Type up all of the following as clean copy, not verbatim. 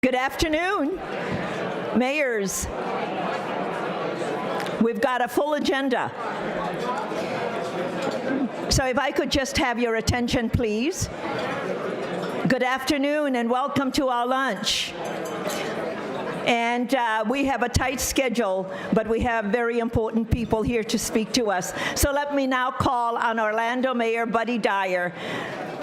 Good afternoon, mayors. We've got a full agenda. So if I could just have your attention, please. Good afternoon and welcome to our lunch. And we have a tight schedule, but we have very important people here to speak to us. So let me now call on Orlando Mayor Buddy Dyer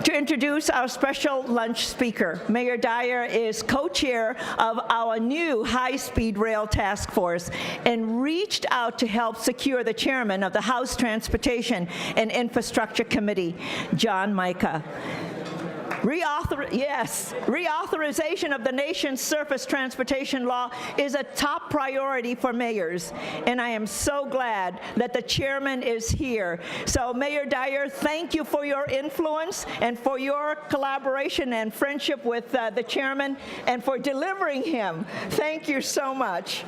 to introduce our special lunch speaker. Mayor Dyer is co-chair of our new high-speed rail task force and reached out to help secure the chairman of the House Transportation and Infrastructure Committee, John Mica. Reauthorization of the nation's surface transportation law is a top priority for mayors, and I am so glad that the chairman is here. So Mayor Dyer, thank you for your influence and for your collaboration and friendship with the chairman and for delivering him. Thank you so much.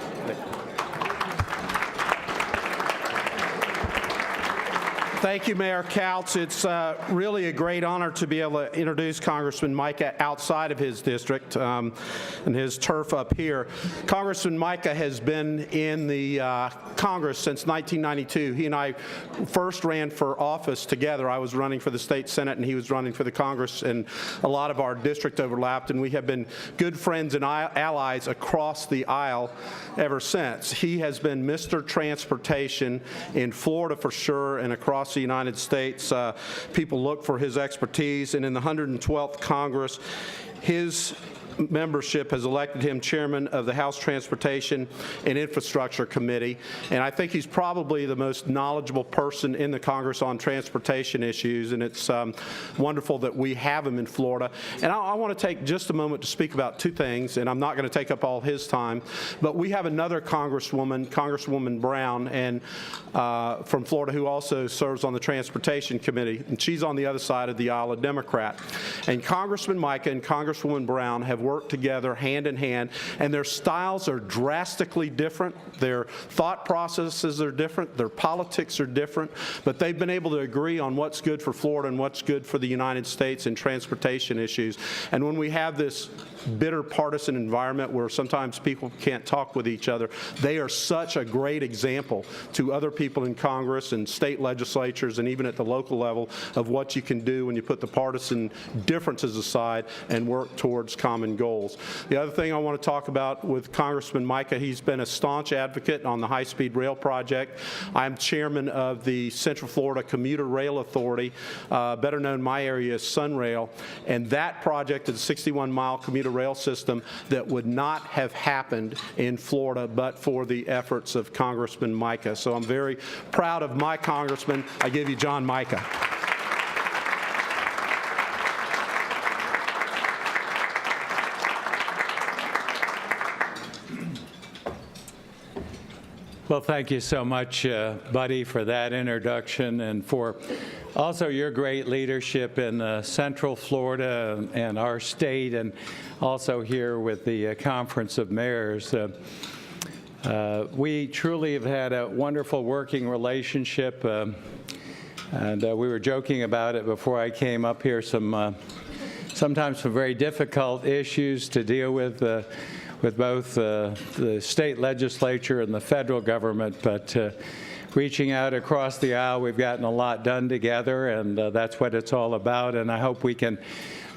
Thank you, Mayor Kautz. It's really a great honor to be able to introduce Congressman Mica outside of his district and his turf up here. Congressman Mica has been in the Congress since 1992. He and I first ran for office together. I was running for the state Senate and he was running for the Congress, and a lot of our district overlapped, and we have been good friends and allies across the aisle ever since. He has been Mr. Transportation in Florida for sure and across the United States. People look for his expertise, and in the 112th Congress, his membership has elected him chairman of the House Transportation and Infrastructure Committee, and I think he's probably the most knowledgeable person in the Congress on transportation issues, and it's wonderful that we have him in Florida. And I want to take just a moment to speak about two things, and I'm not going to take up all his time, but we have another Congresswoman, Congresswoman Brown, and from Florida, who also serves on the Transportation Committee, and she's on the other side of the aisle, a Democrat. And Congressman Mica and Congresswoman Brown have work together hand in hand, and their styles are drastically different. Their thought processes are different. Their politics are different, but they've been able to agree on what's good for Florida and what's good for the United States in transportation issues. And when we have this bitter partisan environment where sometimes people can't talk with each other, they are such a great example to other people in Congress and state legislatures and even at the local level of what you can do when you put the partisan differences aside and work towards common goals. The other thing I want to talk about with Congressman Mica, he's been a staunch advocate on the high-speed rail project. I'm chairman of the Central Florida Commuter Rail Authority, better known in my area as SunRail, and that project is a 61-mile commuter rail system that would not have happened in Florida but for the efforts of Congressman Mica. So I'm very proud of my congressman. I give you John Mica. Well, thank you so much, Buddy, for that introduction and for also your great leadership in Central Florida and our state, and also here with the Conference of Mayors. We truly have had a wonderful working relationship, and we were joking about it before I came up here, sometimes some very difficult issues to deal with both the state legislature and the federal government, but reaching out across the aisle, we've gotten a lot done together, and that's what it's all about. And I hope we can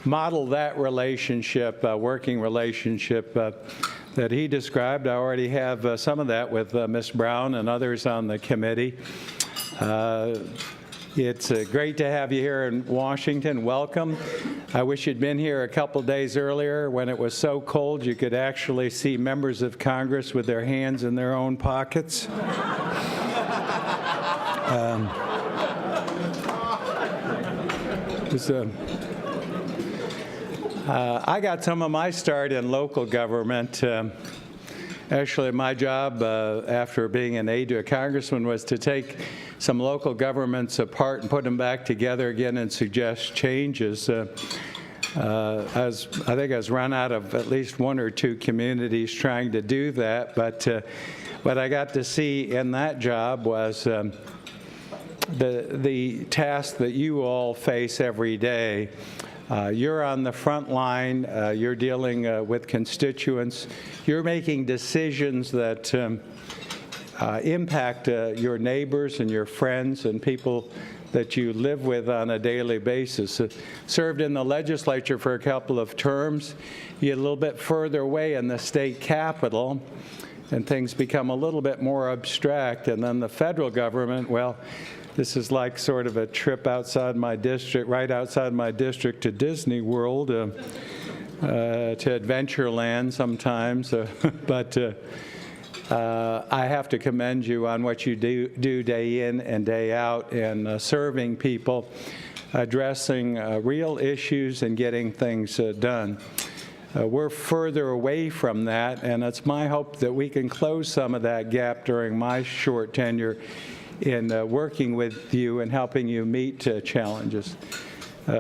model that relationship, working relationship that he described. I already have some of that with Ms. Brown and others on the committee. It's great to have you here in Washington. Welcome. I wish you'd been here a couple days earlier when it was so cold you could actually see members of Congress with their hands in their own pockets. I got some of my start in local government. Actually, my job after being an aide to a congressman was to take some local governments apart and put them back together again and suggest changes. I think I was run out of at least one or two communities trying to do that, but what I got to see in that job was the task that you all face every day You're on the front line. You're dealing with constituents. You're making decisions that impact your neighbors and your friends and people that you live with on a daily basis. Served in the legislature for a couple of terms. You get a little bit further away in the state capitol, and things become a little bit more abstract. And then the federal government, well, this is like sort of a trip outside my district, right outside my district to Disney World, to Adventureland sometimes. But I have to commend you on what you do day in and day out in serving people, addressing real issues and getting things done. We're further away from that, and it's my hope that we can close some of that gap during my short tenure in working with you and helping you meet challenges.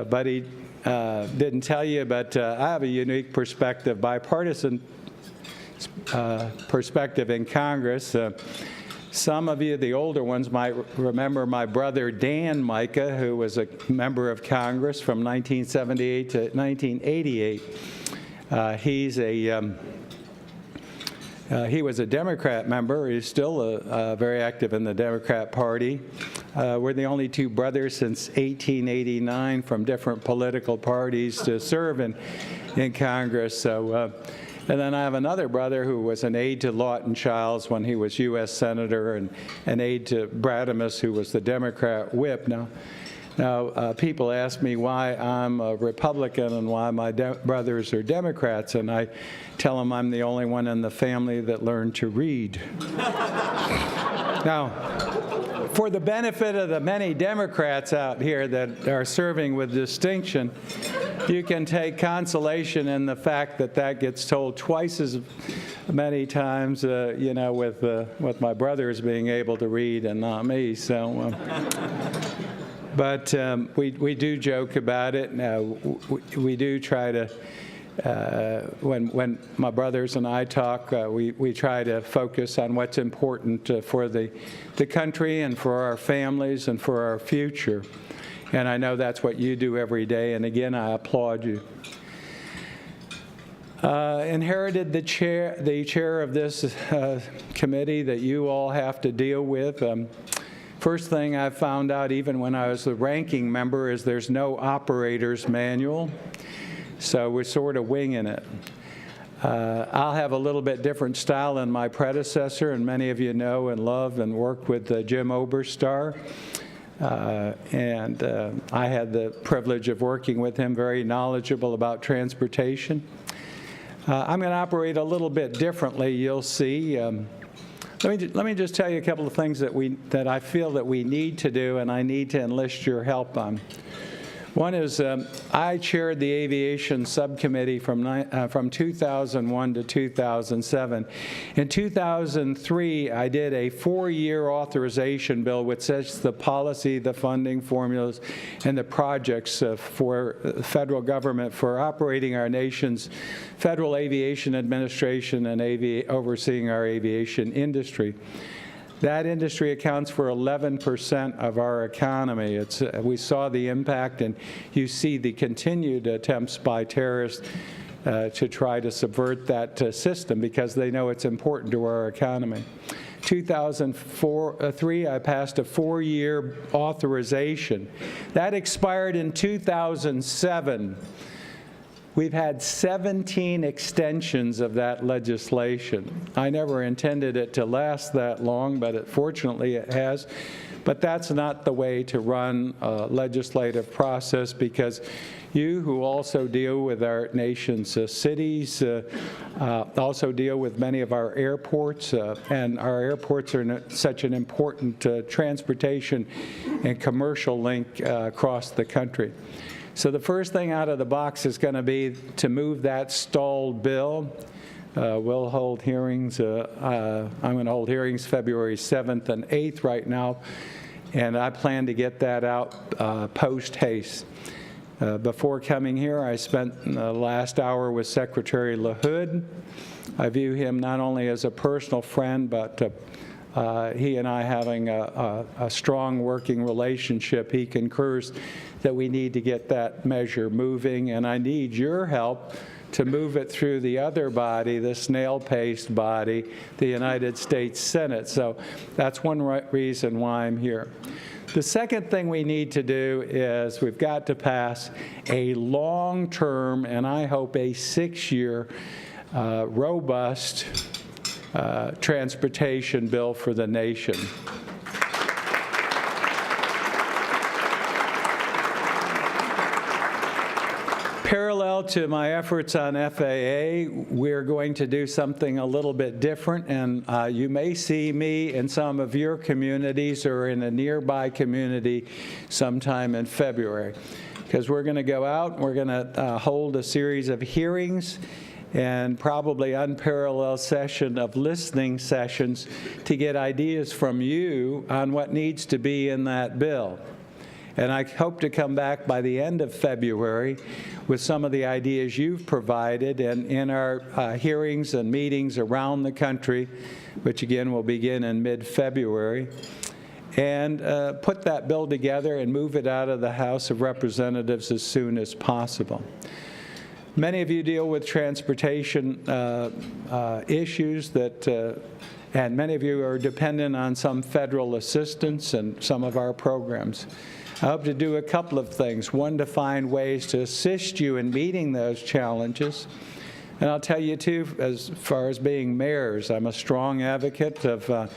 Buddy didn't tell you, but I have a unique perspective, bipartisan perspective in Congress. Some of you, the older ones, might remember my brother Dan Mica, who was a member of Congress from 1978 to 1988. He was a Democrat member. He's still very active in the Democrat Party. We're the only two brothers since 1889 from different political parties to serve in Congress. So. And then I have another brother who was an aide to Lawton Chiles when he was U.S. Senator, and an aide to Bradamus, who was the Democrat whip. Now, people ask me why I'm a Republican and why my brothers are Democrats, and I tell them I'm the only one in the family that learned to read. Now, for the benefit of the many Democrats out here that are serving with distinction, you can take consolation in the fact that that gets told twice as many times, with my brothers being able to read and not me. So, but we do joke about it. We do try to. When my brothers and I talk, we try to focus on what's important for the country and for our families and for our future. And I know that's what you do every day, and again, I applaud you. Inherited the chair of this committee that you all have to deal with. First thing I found out, even when I was the ranking member, is there's no operator's manual. So we're sort of winging it. I'll have a little bit different style than my predecessor, and many of you know and love and work with Jim Oberstar. And I had the privilege of working with him, very knowledgeable about transportation. I'm going to operate a little bit differently, you'll see. Let me just tell you a couple of things that I feel that we need to do and I need to enlist your help on. One is I chaired the aviation subcommittee from 2001 to 2007. In 2003, I did a 4-year authorization bill which sets the policy, the funding formulas, and the projects for the federal government for operating our nation's Federal Aviation Administration and overseeing our aviation industry. That industry accounts for 11% of our economy. We saw the impact, and you see the continued attempts by terrorists to try to subvert that system because they know it's important to our economy. 2003, I passed a 4-year authorization. That expired in 2007. We've had 17 extensions of that legislation. I never intended it to last that long, but fortunately it has. But that's not the way to run a legislative process, because you, who also deal with our nation's cities, also deal with many of our airports, and our airports are such an important transportation and commercial link across the country. So the first thing out of the box is going to be to move that stalled bill. We'll hold hearings. I'm going to hold hearings February 7th and 8th right now, and I plan to get that out post-haste. Before coming here, I spent the last hour with Secretary LaHood. I view him not only as a personal friend, but he and I having a strong working relationship. He concurs that we need to get that measure moving, and I need your help to move it through the other body, the snail-paced body, the United States Senate. So that's one reason why I'm here. The second thing we need to do is we've got to pass a long-term, and I hope a 6-year, robust transportation bill for the nation. Parallel to my efforts on FAA, we're going to do something a little bit different, and you may see me in some of your communities or in a nearby community sometime in February, because we're going to go out and we're going to hold a series of hearings and probably unparalleled session of listening sessions to get ideas from you on what needs to be in that bill. And I hope to come back by the end of February with some of the ideas you've provided, and in our hearings and meetings around the country, which again will begin in mid-February, and put that bill together and move it out of the House of Representatives as soon as possible. Many of you deal with transportation issues and many of you are dependent on some federal assistance and some of our programs. I hope to do a couple of things. One, to find ways to assist you in meeting those challenges. And I'll tell you, too, as far as being mayors, I'm a strong advocate of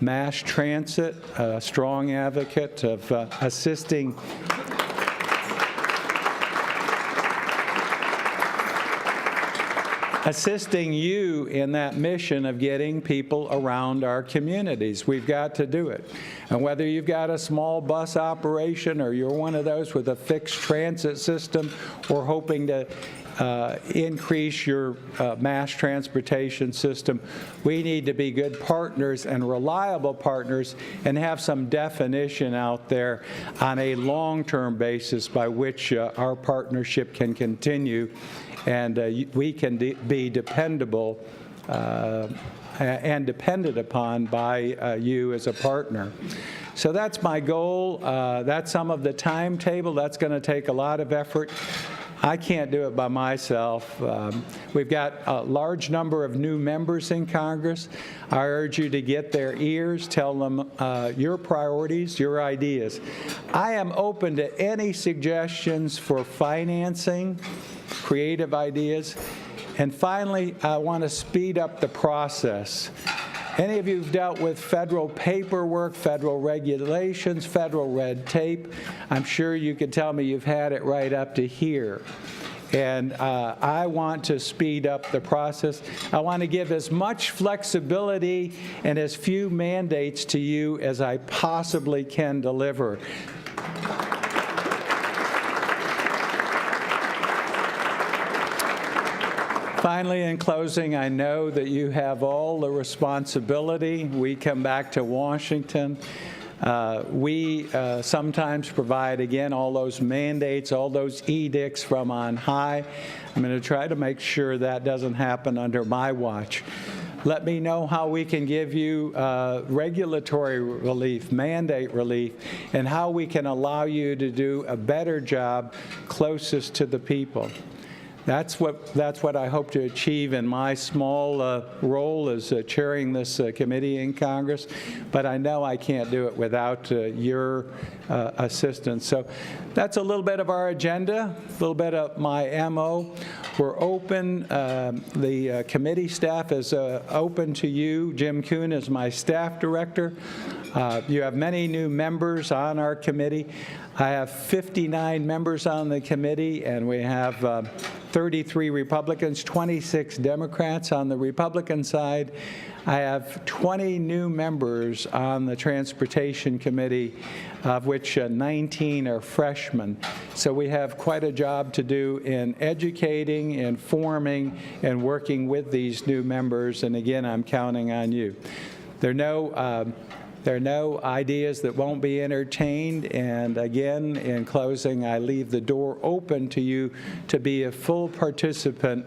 mass transit, a strong advocate of assisting you in that mission of getting people around our communities. We've got to do it. And whether you've got a small bus operation or you're one of those with a fixed transit system or hoping to increase your mass transportation system, we need to be good partners and reliable partners and have some definition out there on a long-term basis by which our partnership can continue and we can be dependable and depended upon by you as a partner. So that's my goal. That's some of the timetable. That's going to take a lot of effort. I can't do it by myself. We've got a large number of new members in Congress. I urge you to get their ears, tell them your priorities, your ideas. I am open to any suggestions for financing, creative ideas. And finally, I want to speed up the process. Any of you who've dealt with federal paperwork, federal regulations, federal red tape, I'm sure you could tell me you've had it right up to here. And I want to speed up the process. I want to give as much flexibility and as few mandates to you as I possibly can deliver. Finally, in closing, I know that you have all the responsibility. We come back to Washington. We sometimes provide, again, all those mandates, all those edicts from on high. I'm going to try to make sure that doesn't happen under my watch. Let me know how we can give you regulatory relief, mandate relief, and how we can allow you to do a better job closest to the people. That's what I hope to achieve in my small role as chairing this committee in Congress, but I know I can't do it without your assistance. So that's a little bit of our agenda, a little bit of my MO. We're open. The committee staff is open to you. Jim Kuhn is my staff director. You have many new members on our committee. I have 59 members on the committee, and we have 33 Republicans, 26 Democrats on the Republican side. I have 20 new members on the Transportation Committee, of which 19 are freshmen. So we have quite a job to do in educating, informing, and working with these new members. And again, I'm counting on you. There are no ideas that won't be entertained, and again, in closing, I leave the door open to you to be a full participant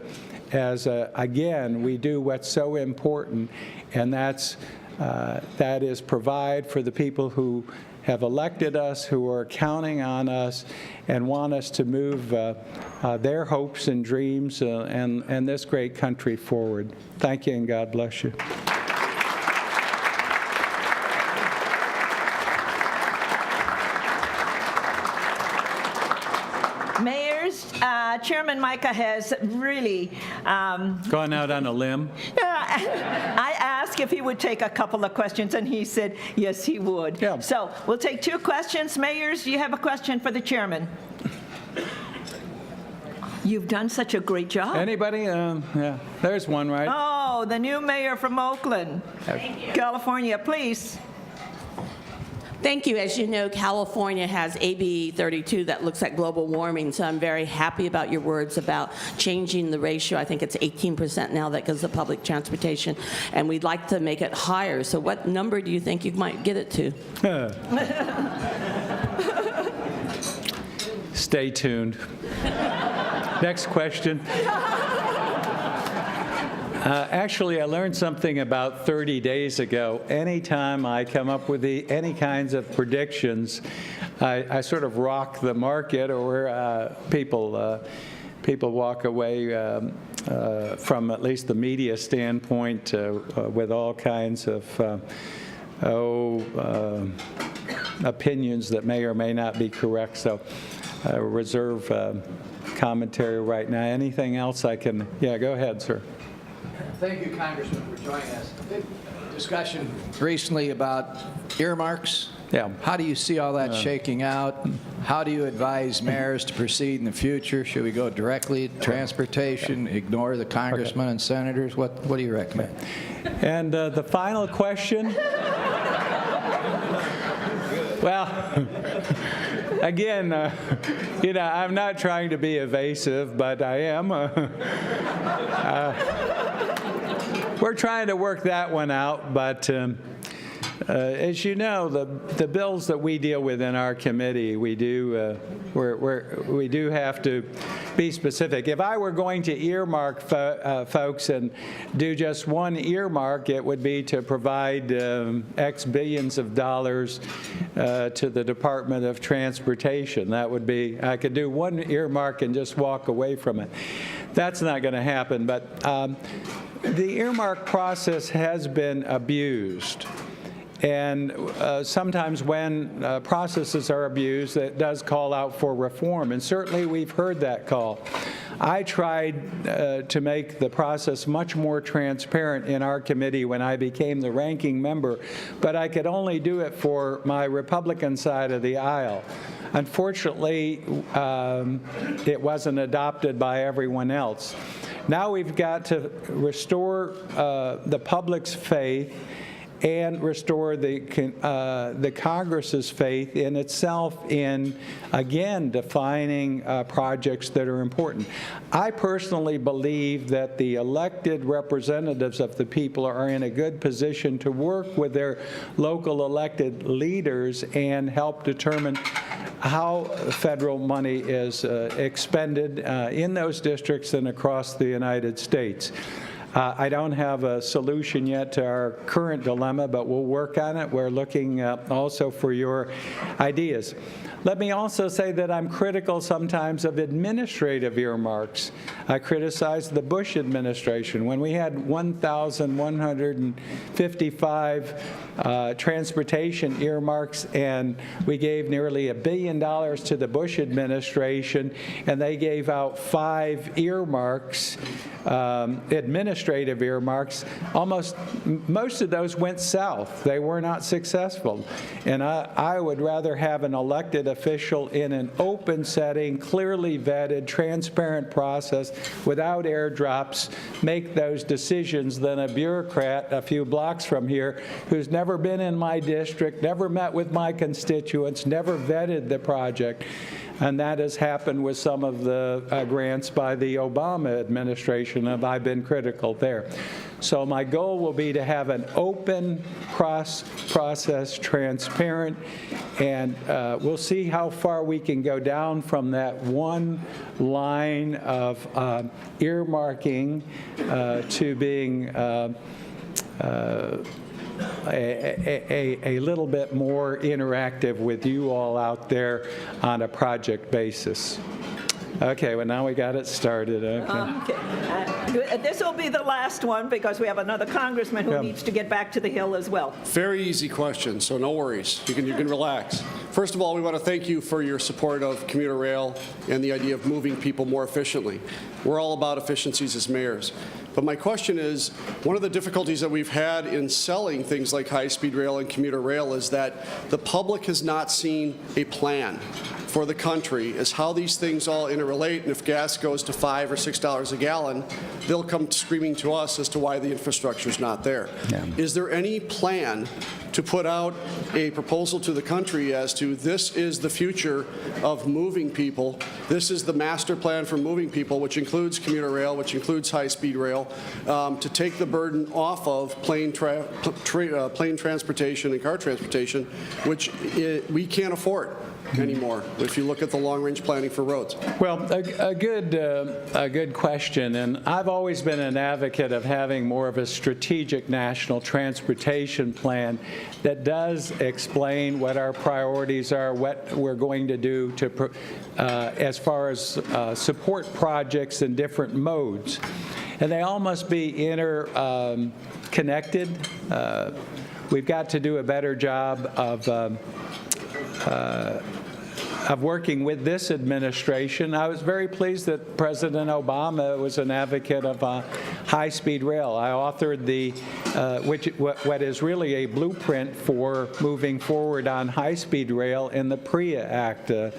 as, again, we do what's so important, and that's That is, provide for the people who have elected us, who are counting on us and want us to move their hopes and dreams and this great country forward. Thank you, and God bless you. Mayors, Chairman Micah has really, Gone out on a limb. I asked if he would take a couple of questions, and he said yes, he would. Yeah. So we'll take 2 questions. Mayors, do you have a question for the chairman? You've done such a great job. Anybody? Yeah, there's one, right? Oh, the new mayor from Oakland, California, please. Thank you. As you know, California has AB 32 that looks at global warming, so I'm very happy about your words about changing the ratio. I think it's 18% now that goes to public transportation, and we'd like to make it higher. So what number do you think you might get it to? Stay tuned. Next question. Actually, I learned something about 30 days ago. Anytime I come up with any kinds of predictions, I sort of rock the market, or people walk away from at least the media standpoint with all kinds of opinions that may or may not be correct. So reserve commentary right now. Anything else I can? Yeah, go ahead, sir. Thank you, Congressman, for joining us. Big discussion recently about earmarks. Yeah. How do you see all that shaking out? How do you advise mayors to proceed in the future? Should we go directly to transportation, ignore the congressmen and senators? What do you recommend? And the final question. Well, again, I'm not trying to be evasive, but I am. We're trying to work that one out, but as you know, the bills that we deal with in our committee, we do have to be specific. If I were going to earmark folks and do just one earmark, it would be to provide X billions of dollars to the Department of Transportation. That would be, I could do one earmark and just walk away from it. That's not going to happen, but the earmark process has been abused. And sometimes when processes are abused, it does call out for reform. And certainly we've heard that call. I tried to make the process much more transparent in our committee when I became the ranking member, but I could only do it for my Republican side of the aisle. Unfortunately, it wasn't adopted by everyone else. Now we've got to restore the public's faith and restore the Congress's faith in itself in, again, defining projects that are important. I personally believe that the elected representatives of the people are in a good position to work with their local elected leaders and help determine how federal money is expended in those districts and across the United States. I don't have a solution yet to our current dilemma, but we'll work on it. We're looking also for your ideas. Let me also say that I'm critical sometimes of administrative earmarks. I criticize the Bush administration. When we had 1,155 transportation earmarks, and we gave nearly $1 billion to the Bush administration, and they gave out 5 earmarks, administrative earmarks. Most of those went south. They were not successful. And I would rather have an elected official in an open setting, clearly vetted, transparent process without airdrops make those decisions than a bureaucrat a few blocks from here who's never been in my district, never met with my constituents, never vetted the project. And that has happened with some of the grants by the Obama administration, and I've been critical there. So my goal will be to have an open process, transparent, and we'll see how far we can go down from that one line of earmarking to being a little bit more interactive with you all out there on a project basis. Okay, well, now we got it started. Okay. Okay. This will be the last one because we have another congressman who Yeah. needs to get back to the Hill as well. Very easy question, so no worries. You can relax. First of all, we want to thank you for your support of commuter rail and the idea of moving people more efficiently. We're all about efficiencies as mayors. But my question is, one of the difficulties that we've had in selling things like high-speed rail and commuter rail is that the public has not seen a plan for the country as how these things all interrelate, and if gas goes to $5 or $6 a gallon, they'll come screaming to us as to why the infrastructure's not there. Yeah. Is there any plan to put out a proposal to the country as to this is the future of moving people, this is the master plan for moving people, which includes commuter rail, which includes high-speed rail, to take the burden off of plane transportation and car transportation, which we can't afford anymore, if you look at the long-range planning for roads? Well, a good question, and I've always been an advocate of having more of a strategic national transportation plan that does explain what our priorities are, what we're going to do to, as far as support projects in different modes. And they all must be interconnected. We've got to do a better job of working with this administration. I was very pleased that President Obama was an advocate of high-speed rail. I authored what is really a blueprint for moving forward on high-speed rail in the PREA Act, the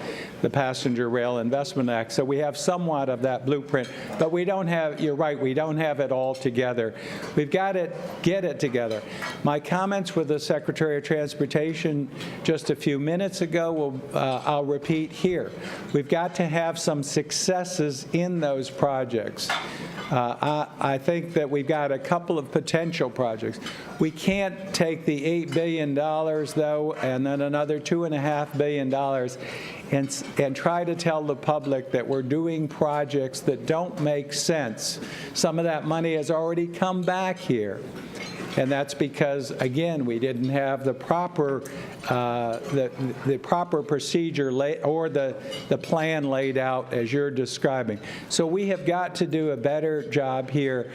Passenger Rail Investment Act. So we have somewhat of that blueprint, but we don't have, you're right, we don't have it all together. We've got to get it together. My comments with the Secretary of Transportation just a few minutes ago, I'll repeat here. We've got to have some successes in those projects. I think that we've got a couple of potential projects. We can't take the $8 billion, though, and then another $2.5 billion and try to tell the public that we're doing projects that don't make sense. Some of that money has already come back here. And that's because, again, we didn't have the proper the proper procedure or the plan laid out as you're describing. So we have got to do a better job here.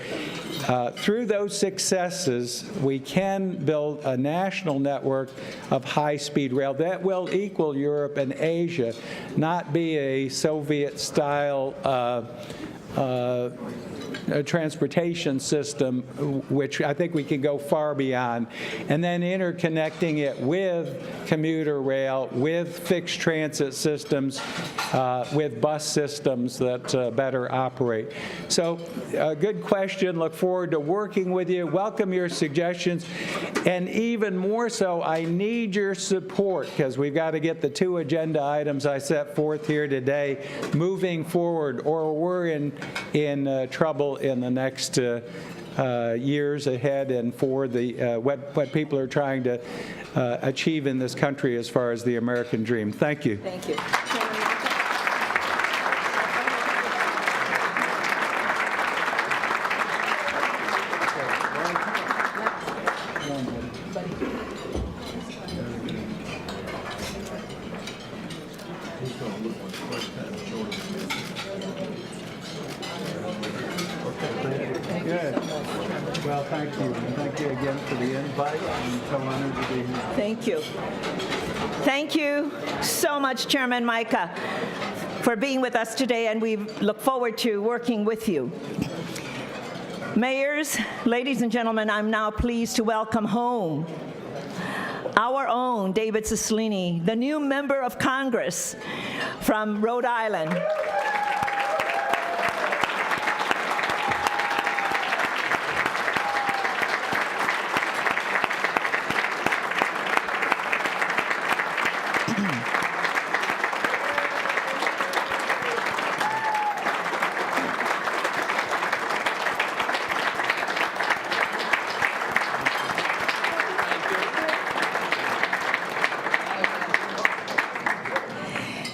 Through those successes, we can build a national network of high-speed rail that will equal Europe and Asia, not be a Soviet-style a transportation system, which I think we can go far beyond, and then interconnecting it with commuter rail, with fixed transit systems, with bus systems that better operate. So, good question. Look forward to working with you. Welcome your suggestions. And even more so, I need your support, because we've got to get the 2 agenda items I set forth here today moving forward, or we're in trouble in the next years ahead and for the what people are trying to achieve in this country as far as the American dream. Thank you. Thank you. Good. Well, thank you. And thank you again for the invite. I'm so honored to be here. Thank you. Thank you so much, Chairman Mica, for being with us today, and we look forward to working with you. Mayors, ladies and gentlemen, I'm now pleased to welcome home our own David Cicilline, the new member of Congress from Rhode Island.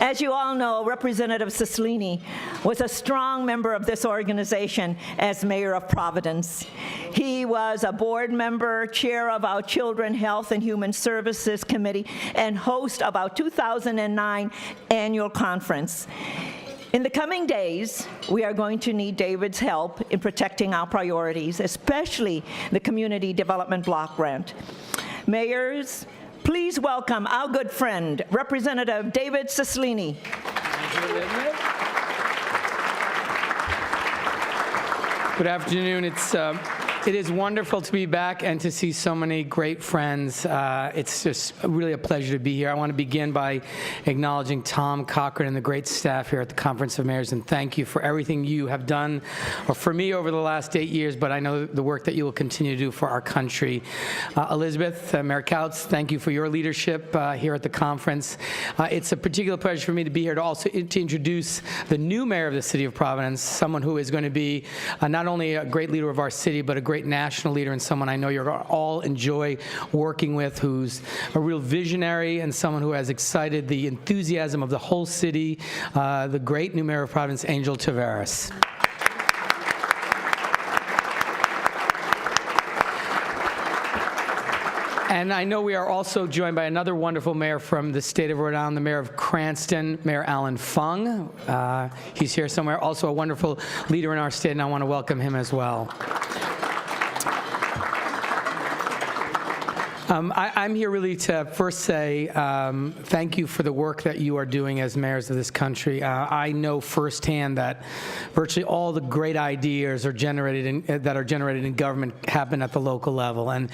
As you all know, Representative Cicilline was a strong member of this organization as mayor of Providence. He He was a board member, chair of our Children Health and Human Services Committee, and host of our 2009 annual conference. In the coming days, we are going to need David's help in protecting our priorities, especially the Community Development Block Grant. Mayors, please welcome our good friend, Representative David Cicilline. Good afternoon. It is wonderful to be back and to see so many great friends. It's just really a pleasure to be here. I want to begin by acknowledging Tom Cochran and the great staff here at the Conference of Mayors, and thank you for everything you have done for me over the last 8 years, but I know the work that you will continue to do for our country. Elizabeth, Mayor Kautz, thank you for your leadership here at the conference. It's a particular pleasure for me to be here to introduce the new mayor of the city of Providence, someone who is going to be not only a great leader of our city, but a great national leader and someone I know you're all enjoy working with, who's a real visionary and someone who has excited the enthusiasm of the whole city, the great new mayor of Providence, Angel Taveras. And I know we are also joined by another wonderful mayor from the state of Rhode Island, the mayor of Cranston, Mayor Alan Fung. He's here somewhere, also a wonderful leader in our state, and I want to welcome him as well. I'm here really to first say thank you for the work that you are doing as mayors of this country. I know firsthand that virtually all the great ideas that are generated in government happen at the local level, and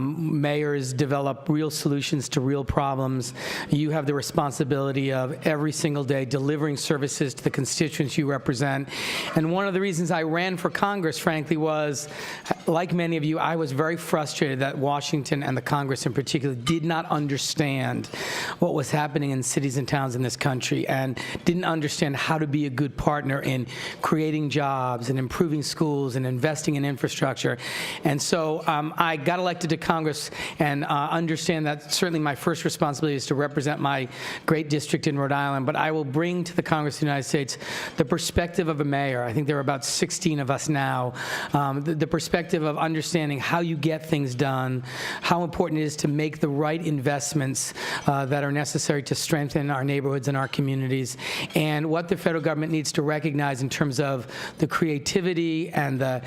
mayors develop real solutions to real problems. You have the responsibility of every single day delivering services to the constituents you represent. And one of the reasons I ran for Congress, frankly, was, like many of you, I was very frustrated that Washington and the Congress in particular did not understand what was happening in cities and towns in this country, and didn't understand how to be a good partner in creating jobs and improving schools and investing in infrastructure. And so I got elected to Congress and understand that certainly my first responsibility is to represent my great district in Rhode Island, but I will bring to the Congress of the United States the perspective of a mayor. I think there are about 16 of us now. The perspective of understanding how you get things done, how important it is to make the right investments that are necessary to strengthen our neighborhoods and our communities, and what the federal government needs to recognize in terms of the creativity and the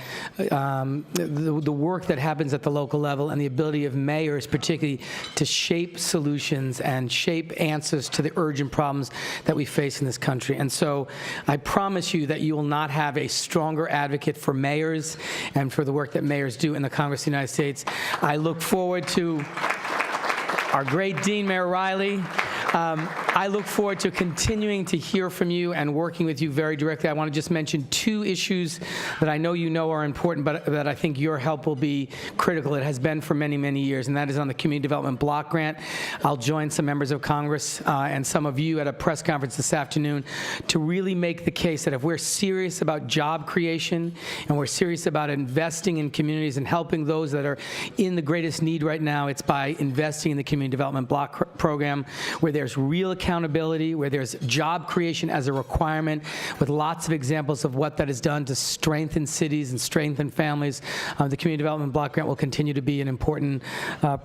work that happens at the local level, and the ability of mayors particularly to shape solutions and shape answers to the urgent problems that we face in this country. And so I promise you that you will not have a stronger advocate for mayors and for the work that mayors do in the Congress of the United States. I look forward to our great Dean, Mayor Riley. I look forward to continuing to hear from you and working with you very directly. I want to just mention two issues that I know you know are important, but that I think your help will be critical. It has been for many, many years, and that is on the Community Development Block Grant. I'll join some members of Congress and some of you at a press conference this afternoon to really make the case that if we're serious about job creation and we're serious about investing in communities and helping those that are in the greatest need right now, it's by investing in the Community Development Block Program, where there's real accountability, where there's job creation as a requirement, with lots of examples of what that has done to strengthen cities and strengthen families. The Community Development Block Grant will continue to be an important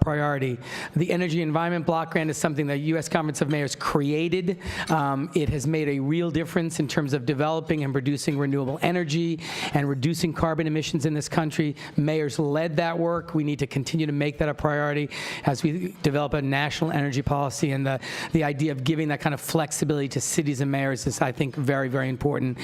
priority. The Energy Environment Block Grant is something the U.S. Conference of Mayors created. It has made a real difference in terms of developing and producing renewable energy and reducing carbon emissions in this country. Mayors led that work. We need to continue to make that a priority as we develop a national energy policy, and the idea of giving that kind of flexibility to cities and mayors is, I think, very, very important.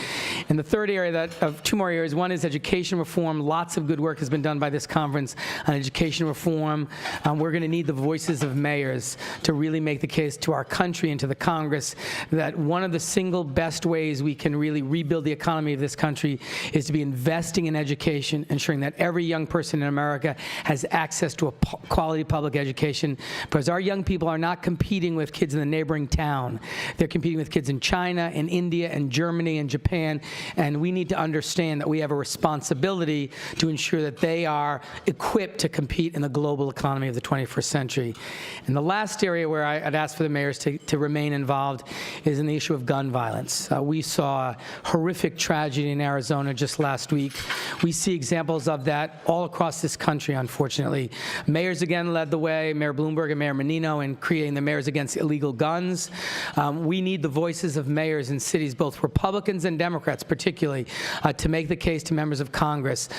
And the third area of two more areas, one is education reform. Lots of good work has been done by this conference on education reform. We're going to need the voices of mayors to really make the case to our country and to the Congress that one of the single best ways we can really rebuild the economy of this country is to be investing in education, ensuring that every young person in America has access to a quality public education, because our young people are not competing with kids kids in the neighboring town. They're competing with kids in China, in India, and Germany, and Japan, and we need to understand that we have a responsibility to ensure that they are equipped to compete in the global economy of the 21st century. And the last area where I'd ask for the mayors to remain involved is in the issue of gun violence. We saw a horrific tragedy in Arizona just last week. We see examples of that all across this country, unfortunately. Mayors again led the way, Mayor Bloomberg and Mayor Menino, in creating the Mayors Against Illegal Guns. We need the voices of mayors in cities, both Republicans and Democrats particularly, to make the case to members of Congress.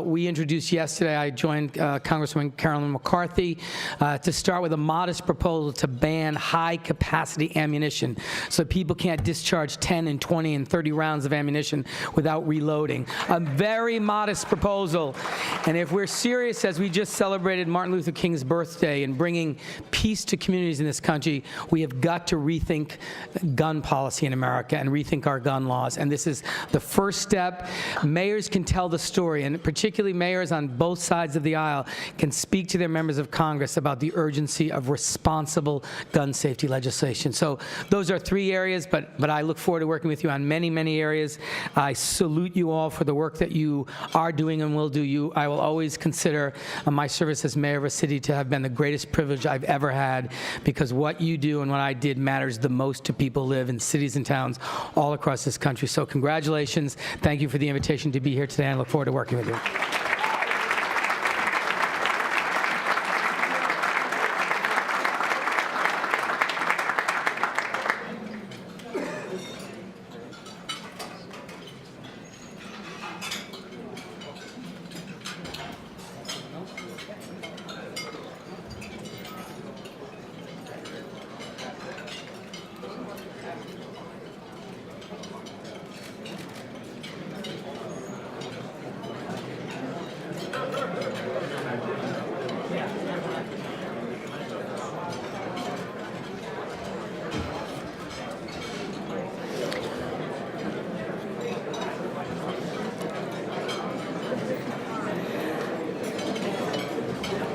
We introduced yesterday, I joined Congresswoman Carolyn McCarthy, to start with a modest proposal to ban high-capacity ammunition so people can't discharge 10 and 20 and 30 rounds of ammunition without reloading. A very modest proposal. And if we're serious, as we just celebrated Martin Luther King's birthday, and bringing peace to communities in this country, we have got to rethink gun policy in America and rethink our gun laws. And this is the first step. Mayors can tell the story, and particularly mayors on both sides of the aisle can speak to their members of Congress about the urgency of responsible gun safety legislation. So those are three areas, but I look forward to working with you on many, many areas. I salute you all for the work that you are doing and will do. I will always consider my service as mayor of a city to have been the greatest privilege I've ever had, because what you do and what I did matters the most to people who live in cities and towns all across this country. So congratulations. Thank you for the invitation to be here today. I look forward to working with you.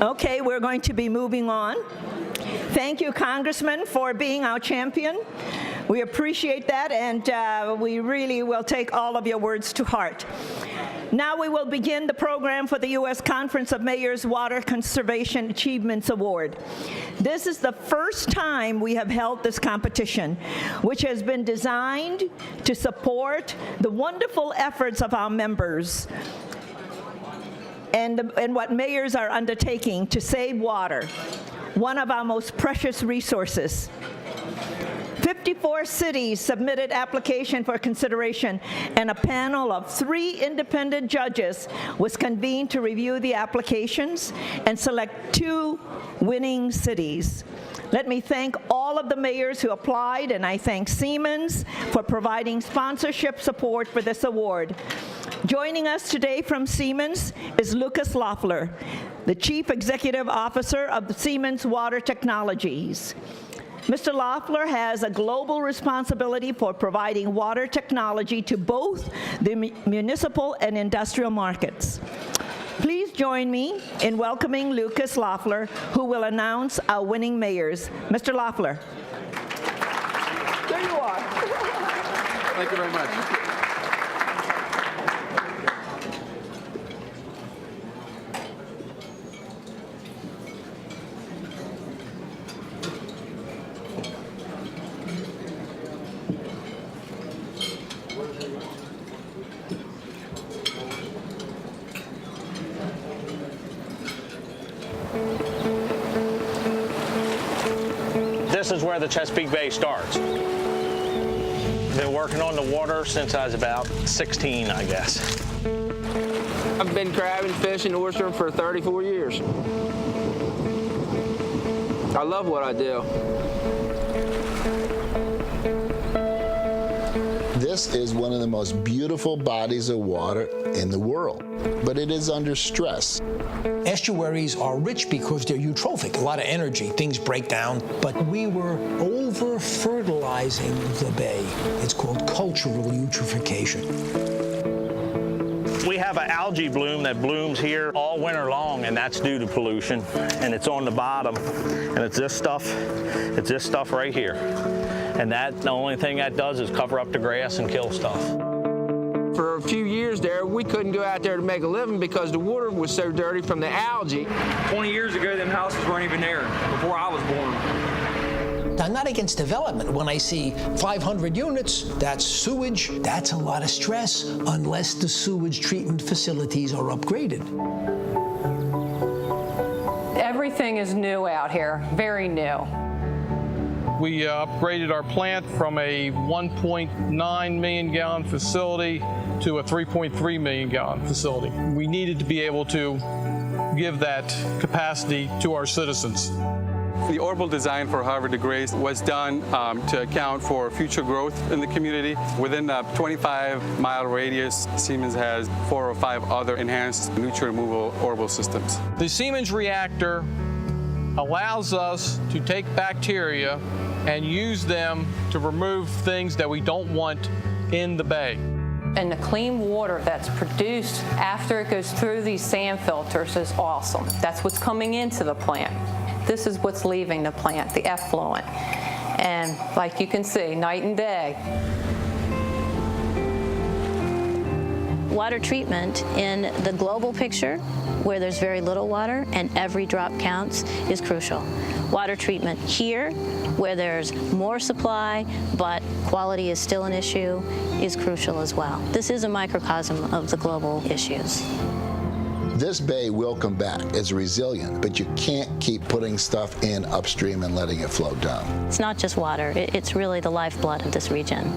Okay, we're going to be moving on. Thank you, Congressman, for being our champion. We appreciate that, and we really will take all of your words to heart. Now we will begin the program for the U.S. Conference of Mayors Water Conservation Achievements Award. This is the first time we have held this competition, which has been designed to support the wonderful efforts of our members and what mayors are undertaking to save water, one of our most precious resources. 54 cities submitted application for consideration, and a panel of 3 independent judges was convened to review the applications and select 2 winning cities. Let me thank all of the mayors who applied, and I thank Siemens for providing sponsorship support for this award. Joining us today from Siemens is Lucas Loeffler, the Chief Executive Officer of the Siemens Water Technologies. Mr. Loeffler has a global responsibility for providing water technology to both the municipal and industrial markets. Please join me in welcoming Lucas Loeffler, who will announce our winning mayors. Mr. Loeffler. There you are. Thank you very much. This is where the Chesapeake Bay starts. Been working on the water since I was about 16, I guess. I've been crabbing, fishing, oystering for 34 years. I love what I do. This is one of the most beautiful bodies of water in the world, but it is under stress. Estuaries are rich because they're eutrophic, a lot of energy, things break down, but we were over-fertilizing the bay. It's called cultural eutrophication. We have an algae bloom that blooms here all winter long, and that's due to pollution. And it's on the bottom, and it's this stuff right here. And that, the only thing that does is cover up the grass and kill stuff. For a few years there, we couldn't go out there to make a living because the water was so dirty from the algae. 20 years ago, them houses weren't even there before I was born. I'm not against development. When I see 500 units, that's sewage, that's a lot of stress, unless the sewage treatment facilities are upgraded. Everything is new out here, very new. We upgraded our plant from a 1.9 million gallon facility to a 3.3 million gallon facility. We needed to be able to give that capacity to our citizens. The orbital design for Havre de Grace was done to account for future growth in the community. Within a 25-mile radius, Siemens has 4 or 5 other enhanced nutrient removal orbital systems. The Siemens reactor allows us to take bacteria and use them to remove things that we don't want in the bay. And the clean water that's produced after it goes through these sand filters is awesome. That's what's coming into the plant. This is what's leaving the plant, the effluent. And like you can see, night and day. Water treatment in the global picture, where there's very little water and every drop counts, is crucial. Water treatment here, where there's more supply but quality is still an issue, is crucial as well. This is a microcosm of the global issues. This bay will come back. It's resilient, but you can't keep putting stuff in upstream and letting it flow down. It's not just water, it's really the lifeblood of this region.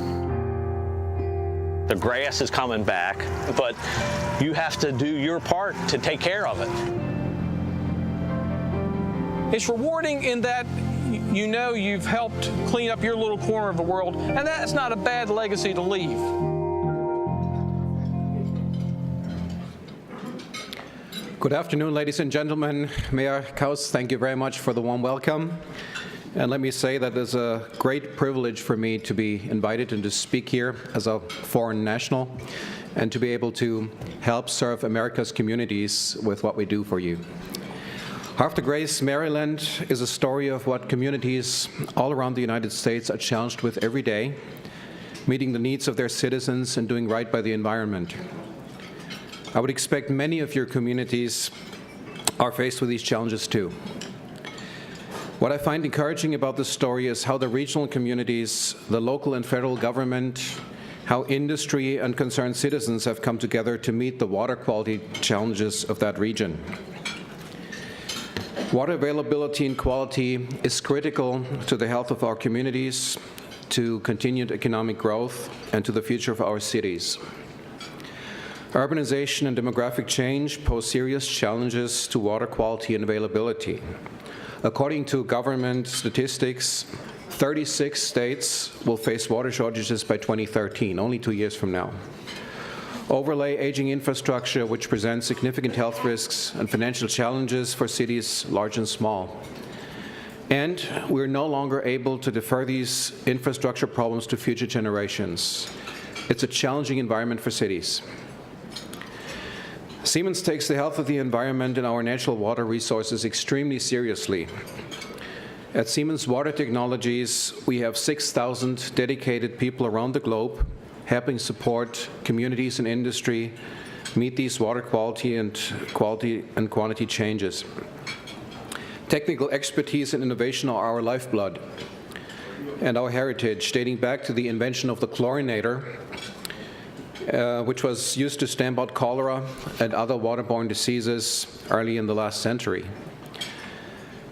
The grass is coming back, but you have to do your part to take care of it. It's rewarding in that you know you've helped clean up your little corner of the world, and that's not a bad legacy to leave. Good afternoon, ladies and gentlemen. Mayor Kaus, thank you very much for the warm welcome. And let me say that it's a great privilege for me to be invited and to speak here as a foreign national and to be able to help serve America's communities with what we do for you. Havre de Grace, Maryland is a story of what communities all around the United States are challenged with every day, meeting the needs of their citizens and doing right by the environment. I would expect many of your communities are faced with these challenges too. What I find encouraging about this story is how the regional communities, the local and federal government, how industry and concerned citizens have come together to meet the water quality challenges of that region. Water availability and quality is critical to the health of our communities, to continued economic growth, and to the future of our cities. Urbanization and demographic change pose serious challenges to water quality and availability. According to government statistics, 36 states will face water shortages by 2013, only 2 years from now. Overlay aging infrastructure, which presents significant health risks and financial challenges for cities large and small. And we're no longer able to defer these infrastructure problems to future generations. It's a challenging environment for cities. Siemens takes the health of the environment and our natural water resources extremely seriously. At Siemens Water Technologies, we have 6,000 dedicated people around the globe helping support communities and industry meet these water quality and quantity changes. Technical expertise and innovation are our lifeblood and our heritage, dating back to the invention of the chlorinator, which was used to stamp out cholera and other waterborne diseases early in the last century.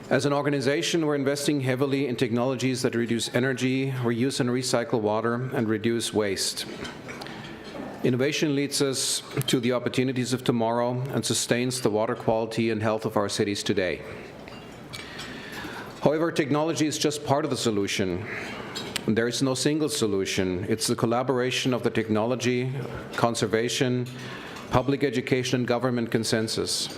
As an organization, we're investing heavily in technologies that reduce energy, reuse and recycle water, and reduce waste. Innovation leads us to the opportunities of tomorrow and sustains the water quality and health of our cities today. However, technology is just part of the solution. There is no single solution. It's the collaboration of the technology, conservation, public education, and government consensus.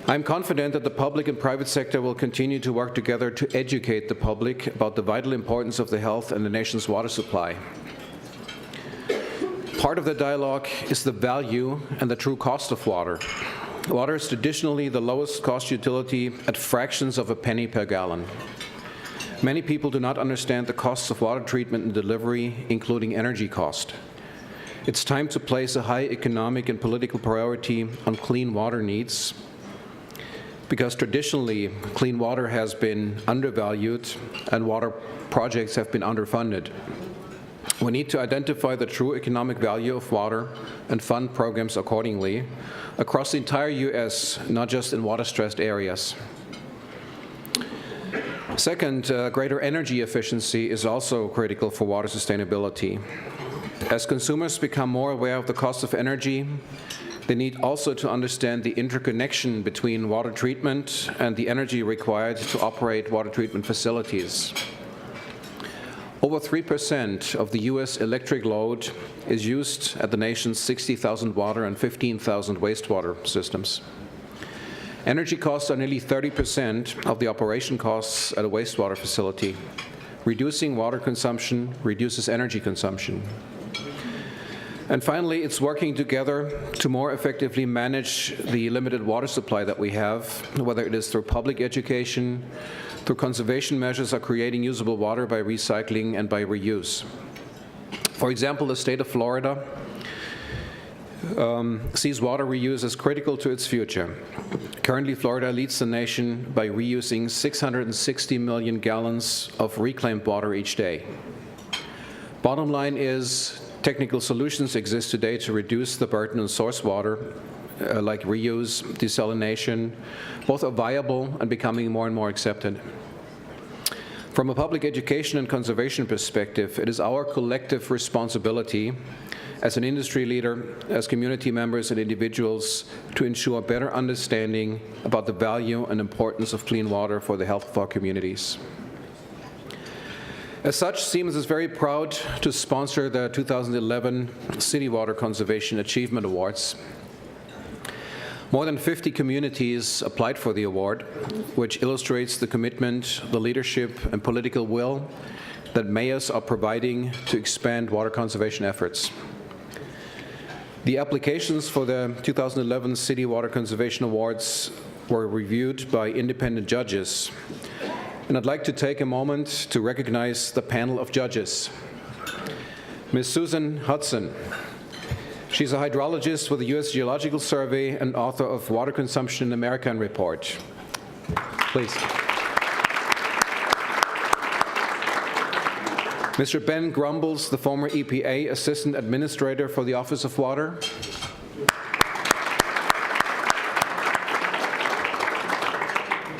I'm confident that the public and private sector will continue to work together to educate the public about the vital importance of the health and the nation's water supply. Part of the dialogue is the value and the true cost of water. Water is traditionally the lowest cost utility at fractions of a penny per gallon. Many people do not understand the costs of water treatment and delivery, including energy cost. It's time to place a high economic and political priority on clean water needs, because traditionally, clean water has been undervalued and water projects have been underfunded. We need to identify the true economic value of water and fund programs accordingly across the entire U.S., not just in water-stressed areas. Second, greater energy efficiency is also critical for water sustainability. As consumers become more aware of the cost of energy, they need also to understand the interconnection between water treatment and the energy required to operate water treatment facilities. Over 3% of the U.S. electric load is used at the nation's 60,000 water and 15,000 wastewater systems. Energy costs are nearly 30% of the operation costs at a wastewater facility. Reducing water consumption reduces energy consumption. And finally, it's working together to more effectively manage the limited water supply that we have, whether it is through public education, through conservation measures, or creating usable water by recycling and by reuse. For example, the state of Florida sees water reuse as critical to its future. Currently, Florida leads the nation by reusing 660 million gallons of reclaimed water each day. Bottom line is, technical solutions exist today to reduce the burden on source water, like reuse, desalination. Both are viable and becoming more and more accepted. From a public education and conservation perspective, it is our collective responsibility as an industry leader, as community members and individuals, to ensure better understanding about the value and importance of clean water for the health of our communities. As such, Siemens is very proud to sponsor the 2011 City Water Conservation Achievement Awards. More than 50 communities applied for the award, which illustrates the commitment, the leadership, and political will that mayors are providing to expand water conservation efforts. The applications for the 2011 City Water Conservation Awards were reviewed by independent judges. And I'd like to take a moment to recognize the panel of judges. Ms. Susan Hudson. She's a hydrologist with the U.S. Geological Survey and author of Water Consumption in America Report. Please. Mr. Ben Grumbles, the former EPA Assistant Administrator for the Office of Water.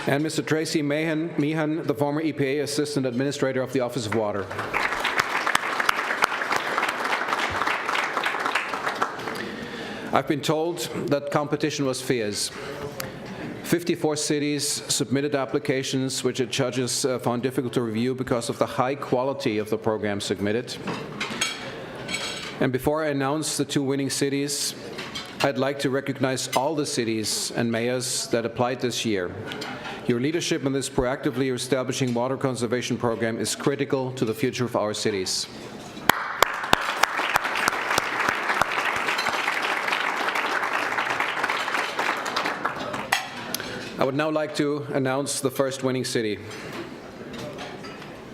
And Mr. Tracy Meehan, the former EPA Assistant Administrator of the Office of Water. I've been told that competition was fierce. 54 cities submitted applications which the judges found difficult to review because of the high quality of the program submitted. And before I announce the two winning cities, I'd like to recognize all the cities and mayors that applied this year. Your leadership in this proactively establishing water conservation program is critical to the future of our cities. I would now like to announce the first winning city.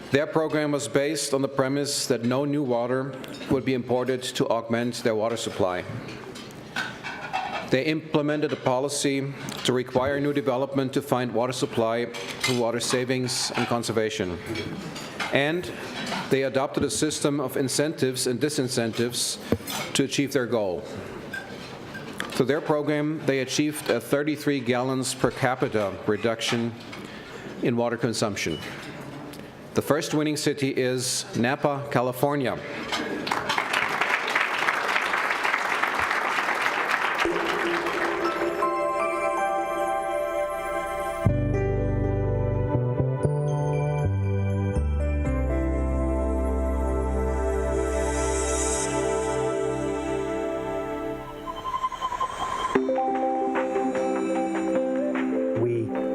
Their program was based on the premise that no new water would be imported to augment their water supply. They implemented a policy to require new development to find water supply through water savings and conservation. And they adopted a system of incentives and disincentives to achieve their goal. Through their program, they achieved a 33 gallons per capita reduction in water consumption. The first winning city is Napa, California.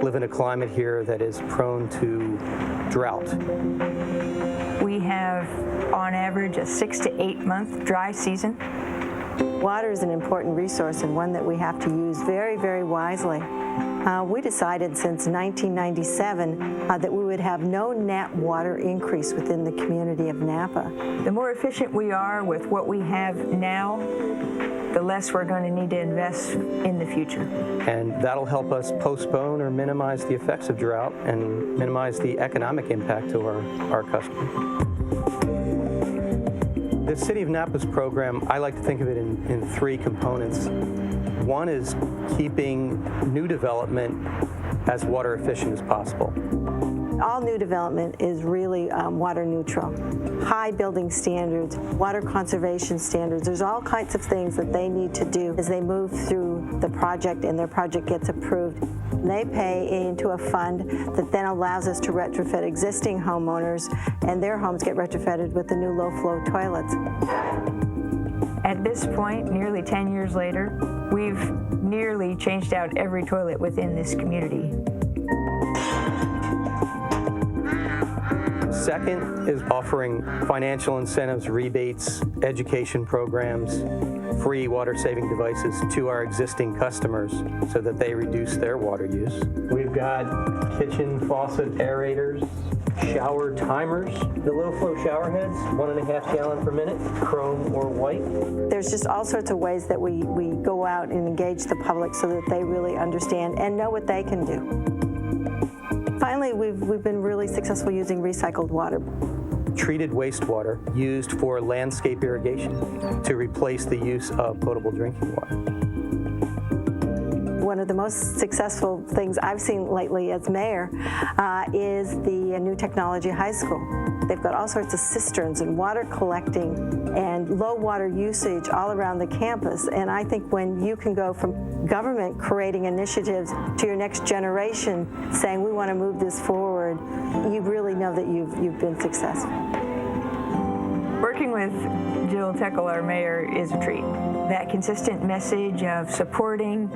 live in a climate here that is prone to drought. We have, on average, a 6 to 8 month dry season. Water is an important resource and one that we have to use very, very wisely. We decided since 1997 that we would have no net water increase within the community of Napa. The more efficient we are with what we have now, the less we're going to need to invest in the future. And that'll help us postpone or minimize the effects of drought and minimize the economic impact to our customers. The City of Napa's program, I like to think of it in three components. One is keeping new development as water efficient as possible. All new development is really water neutral. High building standards, water conservation standards, there's all kinds of things that they need to do as they move through the project and their project gets approved. They pay into a fund that then allows us to retrofit existing homeowners, and their homes get retrofitted with the new low-flow toilets. At this point, nearly 10 years later, we've nearly changed out every toilet within this community. Second is offering financial incentives, rebates, education programs, free water-saving devices to our existing customers so that they reduce their water use. We've got kitchen faucet aerators, shower timers, the low-flow shower heads, 1.5 gallon per minute, chrome or white. There's just all sorts of ways that we go out and engage the public so that they really understand and know what they can do. Finally, we've been really successful using recycled water. Treated wastewater used for landscape irrigation to replace the use of potable drinking water. One of the most successful things I've seen lately as mayor is the New Technology High School. They've got all sorts of cisterns and water collecting and low water usage all around the campus. And I think when you can go from government creating initiatives to your next generation saying we want to move this forward, you really know that you've been successful. Working with Jill Tekel, our mayor, is a treat. That consistent message of supporting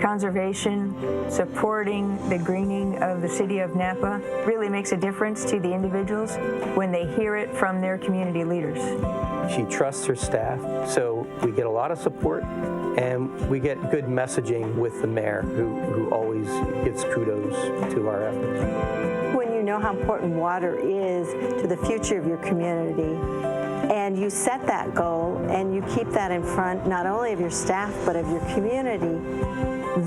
conservation, supporting the greening of the city of Napa really makes a difference to the individuals when they hear it from their community leaders. She trusts her staff, so we get a lot of support and we get good messaging with the mayor who always gives kudos to our efforts. When you know how important water is to the future of your community, and you set that goal and you keep that in front not only of your staff but of your community,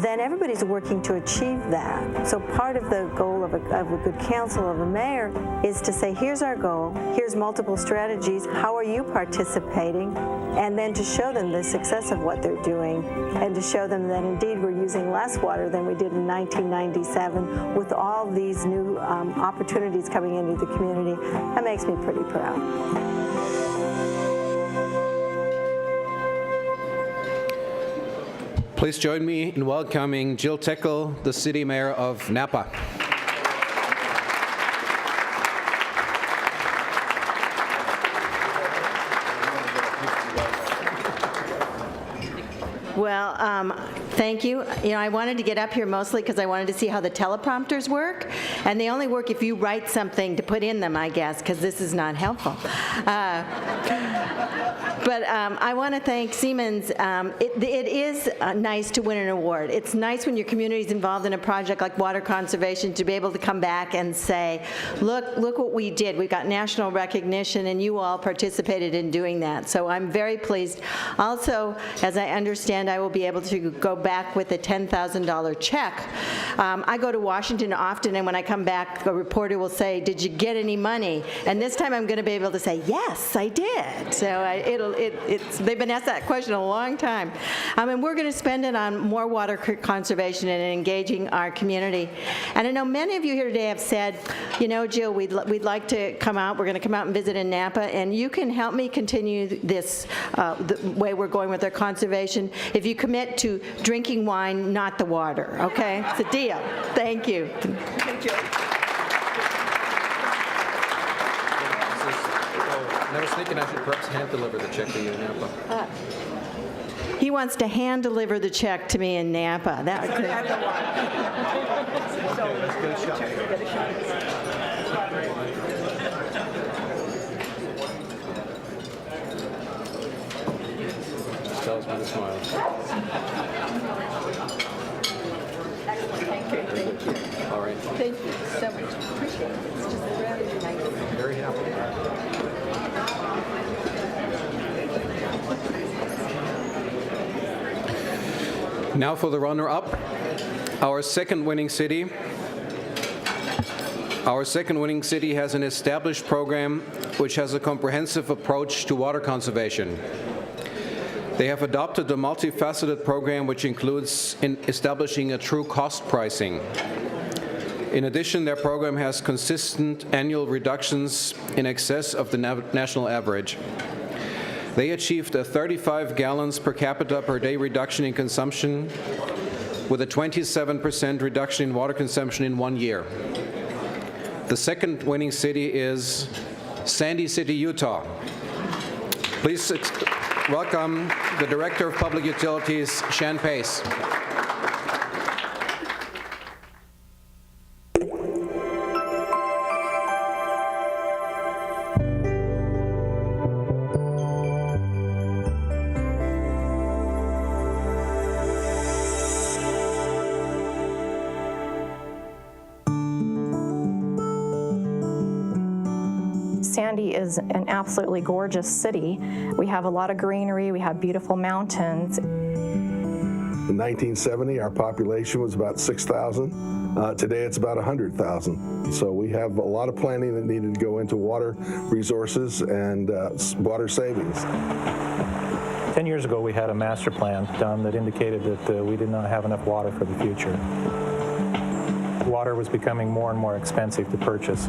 then everybody's working to achieve that. So part of the goal of a good council of a mayor is to say, here's our goal, here's multiple strategies, how are you participating? And then to show them the success of what they're doing and to show them that indeed we're using less water than we did in 1997 with all these new opportunities coming into the community. That makes me pretty proud. Please join me in welcoming Jill Tekel, the City Mayor of Napa. Well, thank you. You know, I wanted to get up here mostly because I wanted to see how the teleprompters work, and they only work if you write something to put in them, I guess, because this is not helpful. But I want to thank Siemens. It is nice to win an award. It's nice when your community is involved in a project like water conservation to be able to come back and say, look what we did. We got national recognition, and you all participated in doing that. So I'm very pleased. Also, as I understand, I will be able to go back with a $10,000 check. I go to Washington often, and when I come back, a reporter will say, did you get any money? And this time I'm going to be able to say, yes, I did. So they've been asked that question a long time. And we're going to spend it on more water conservation and engaging our community. And I know many of you here today have said, you know, Jill, we'd like to come out. We're going to come out and visit in Napa, and you can help me continue this the way we're going with our conservation if you commit to drinking wine, not the water, okay? It's a deal. Thank you. Thank you. I was thinking I should perhaps hand deliver the check to you in Napa. He wants to hand deliver the check to me in Napa. Tell us when to smile. Thank you. Thank you. All right. Thank you so much. Appreciate it. It's just really nice. Very happy. Now for the runner-up, our second winning city. Our second winning city has an established program which has a comprehensive approach to water conservation. They have adopted a multifaceted program which includes establishing a true cost pricing. In addition, their program has consistent annual reductions in excess of the national average. They achieved a 35 gallons per capita per day reduction in consumption with a 27% reduction in water consumption in 1 year. The second winning city is Sandy City, Utah. Please welcome the Director of Public Utilities, Shan Pace. Sandy is an absolutely gorgeous city. We have a lot of greenery, we have beautiful mountains. In 1970, our population was about 6,000. Today, it's about 100,000. So we have a lot of planning that needed to go into water resources and water savings. 10 years ago, we had a master plan done that indicated that we did not have enough water for the future. Water was becoming more and more expensive to purchase.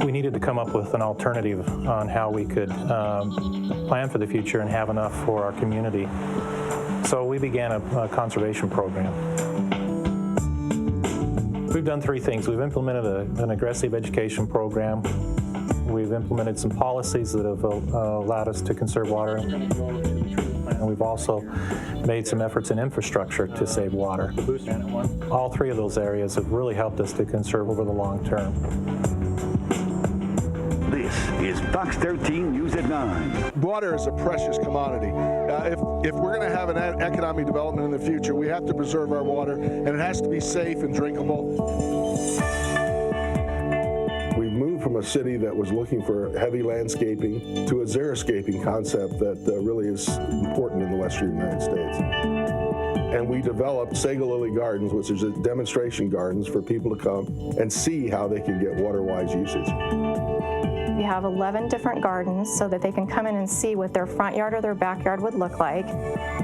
We needed to come up with an alternative on how we could plan for the future and have enough for our community. So we began a conservation program. We've done three things. We've implemented an aggressive education program. We've implemented some policies that have allowed us to conserve water. And we've also made some efforts in infrastructure to save water. All three of those areas have really helped us to conserve over the long term. This is Fox 13 News at 9. Water is a precious commodity. If we're going to have an economic development in the future, we have to preserve our water, and it has to be safe and drinkable. We've moved from a city that was looking for heavy landscaping to a xeriscaping concept that really is important in the western United States. And we developed Sago Lily Gardens, which is a demonstration gardens for people to come and see how they can get water-wise usage. We have 11 different gardens so that they can come in and see what their front yard or their backyard would look like.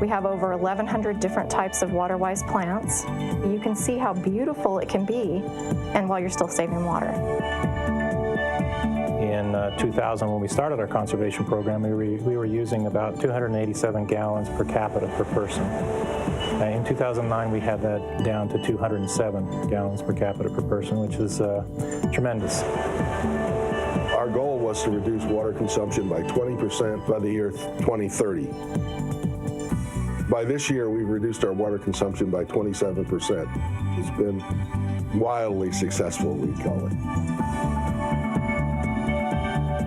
We have over 1,100 different types of water-wise plants. You can see how beautiful it can be, and while you're still saving water. In 2000, when we started our conservation program, we were using about 287 gallons per capita per person. In 2009, we had that down to 207 gallons per capita per person, which is tremendous. Our goal was to reduce water consumption by 20% by the year 2030. By this year, we've reduced our water consumption by 27%. It's been wildly successful, we call it.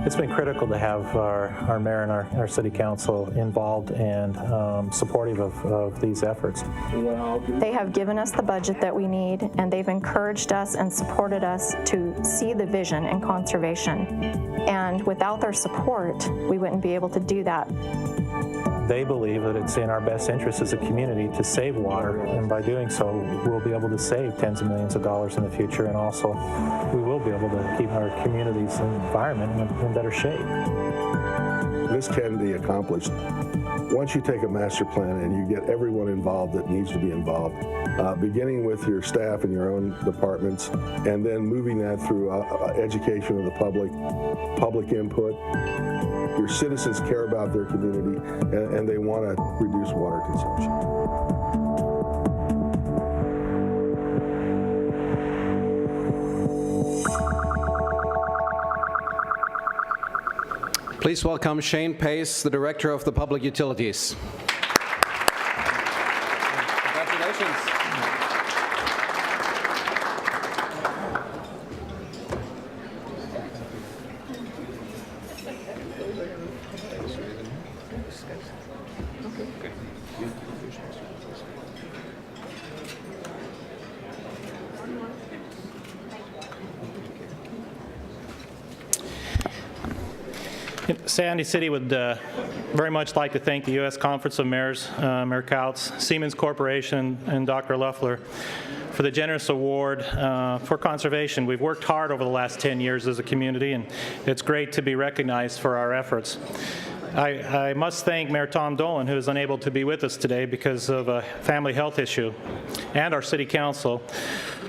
It's been critical to have our mayor and our city council involved and supportive of these efforts. They have given us the budget that we need, and they've encouraged us and supported us to see the vision in conservation. And without their support, we wouldn't be able to do that. They believe that it's in our best interest as a community to save water, and by doing so, we'll be able to save tens of millions of dollars in the future, and also we will be able to keep our community's environment in better shape. This can be accomplished. Once you take a master plan and you get everyone involved that needs to be involved, beginning with your staff and your own departments, and then moving that through education of the public input. Your citizens care about their community, and they want to reduce water consumption. Please welcome Shane Pace, the Director of the Public Utilities. Congratulations. Sandy City would very much like to thank the U.S. Conference of Mayors, Mayor Kautz, Siemens Corporation, and Dr. Loeffler for the generous award for conservation. We've worked hard over the last 10 years as a community, and it's great to be recognized for our efforts. I must thank Mayor Tom Dolan, who is unable to be with us today because of a family health issue, and our City Council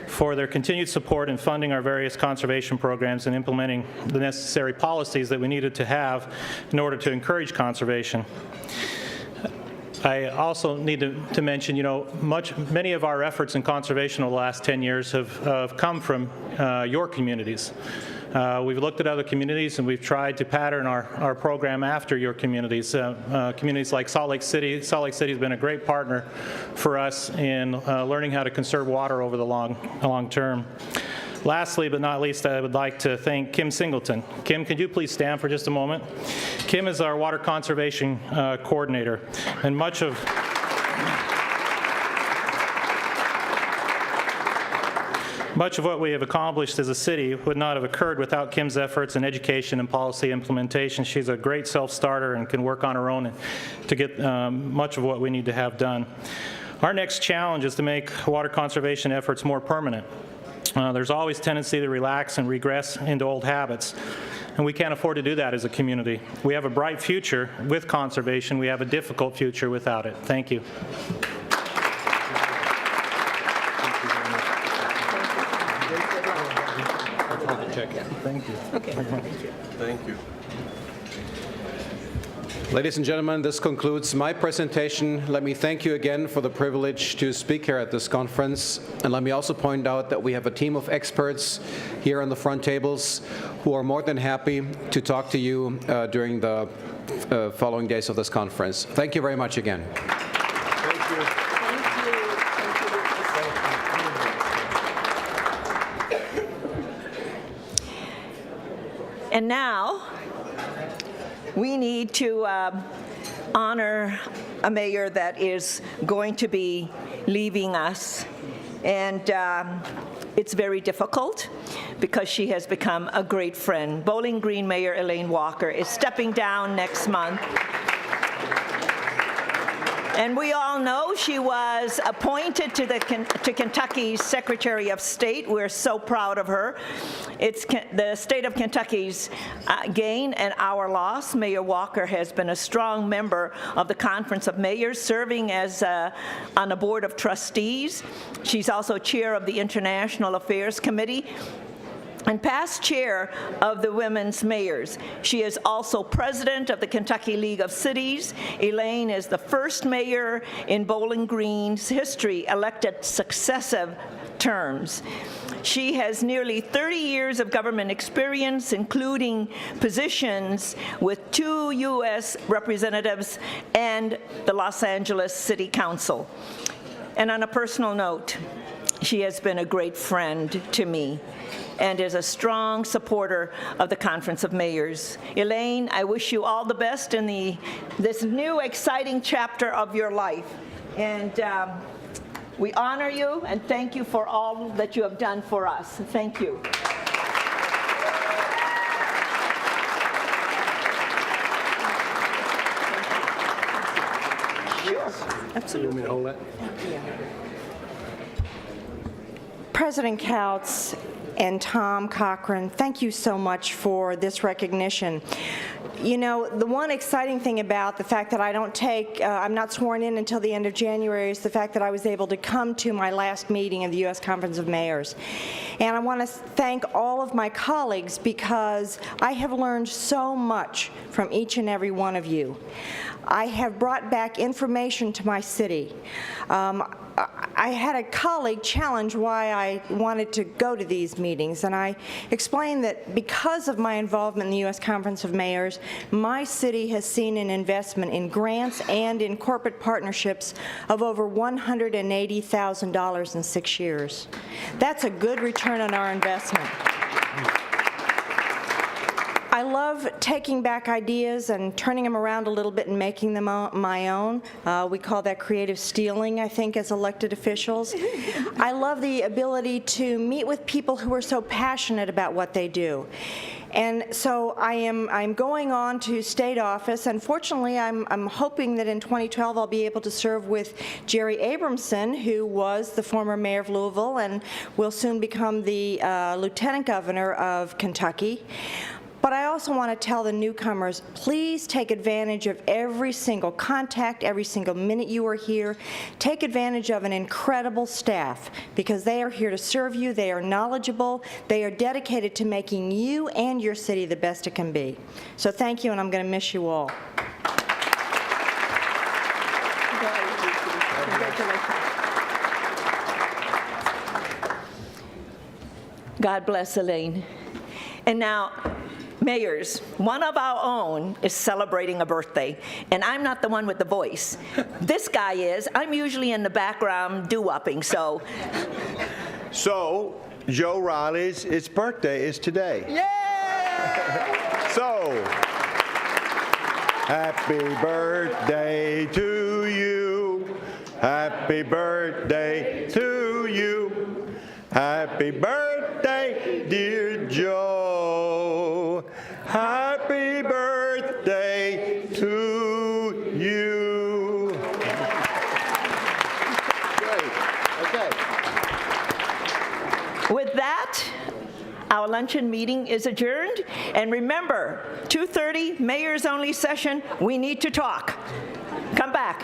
for their continued support in funding our various conservation programs and implementing the necessary policies that we needed to have in order to encourage conservation. I also need to mention, many of our efforts in conservation over the last 10 years have come from your communities. We've looked at other communities and we've tried to pattern our program after your communities. Communities like Salt Lake City. Salt Lake City has been a great partner for us in learning how to conserve water over the long term. Lastly, but not least, I would like to thank Kim Singleton. Kim, could you please stand for just a moment? Kim is our water conservation coordinator, and much of what we have accomplished as a city would not have occurred without Kim's efforts in education and policy implementation. She's a great self-starter and can work on her own to get much of what we need to have done. Our next challenge is to make water conservation efforts more permanent. There's always tendency to relax and regress into old habits, and we can't afford to do that as a community. We have a bright future with conservation. We have a difficult future without it. Thank you. Thank you. Okay. Thank you. Ladies and gentlemen, this concludes my presentation. Let me thank you again for the privilege to speak here at this conference. And let me also point out that we have a team of experts here on the front tables who are more than happy to talk to you during the following days of this conference. Thank you very much again. Thank you. And now, we need to honor a mayor that is going to be leaving us. And it's very difficult because she has become a great friend. Bowling Green Mayor Elaine Walker is stepping down next month. And we all know she was appointed to Kentucky's Secretary of State. We're so proud of her. It's the state of Kentucky's gain and our loss. Mayor Walker has been a strong member of the Conference of Mayors, serving as on the Board of Trustees. She's also chair of the International Affairs Committee and past chair of the Women's Mayors. She is also president of the Kentucky League of Cities. Elaine is the first mayor in Bowling Green's history elected successive terms. She has nearly 30 years of government experience, including positions with 2 U.S. representatives and the Los Angeles City Council. And on a personal note, she has been a great friend to me and is a strong supporter of the Conference of Mayors. Elaine, I wish you all the best in this new exciting chapter of your life. And we honor you and thank you for all that you have done for us. Thank you. Sure, absolutely. You want me to hold that? Yeah. President Kautz and Tom Cochran, thank you so much for this recognition. You know, the one exciting thing about the fact that I'm not sworn in until the end of January is the fact that I was able to come to my last meeting of the U.S. Conference of Mayors. And I want to thank all of my colleagues because I have learned so much from each and every one of you. I have brought back information to my city. I had a colleague challenge why I wanted to go to these meetings, and I explained that because of my involvement in the U.S. Conference of Mayors, my city has seen an investment in grants and in corporate partnerships of over $180,000 in 6 years. That's a good return on our investment. I love taking back ideas and turning them around a little bit and making them my own. We call that creative stealing, I think, as elected officials. I love the ability to meet with people who are so passionate about what they do. And so I'm going on to state office. Unfortunately, I'm hoping that in 2012 I'll be able to serve with Jerry Abramson, who was the former mayor of Louisville and will soon become the lieutenant governor of Kentucky. But I also want to tell the newcomers, please take advantage of every single contact, every single minute you are here. Take advantage of an incredible staff, because they are here to serve you. They are knowledgeable. They are dedicated to making you and your city the best it can be. So thank you, and I'm going to miss you all. God bless Elaine. And now, mayors, one of our own is celebrating a birthday, and I'm not the one with the voice. This guy is. I'm usually in the background doo-wopping, so. So, Joe Riley's birthday is today. Yay! So, happy birthday to you. Happy birthday to you. Happy birthday, dear Joe. Happy birthday to you. Great. Okay. With that, our luncheon meeting is adjourned. And remember, 2:30, mayor's only session. We need to talk. Come back.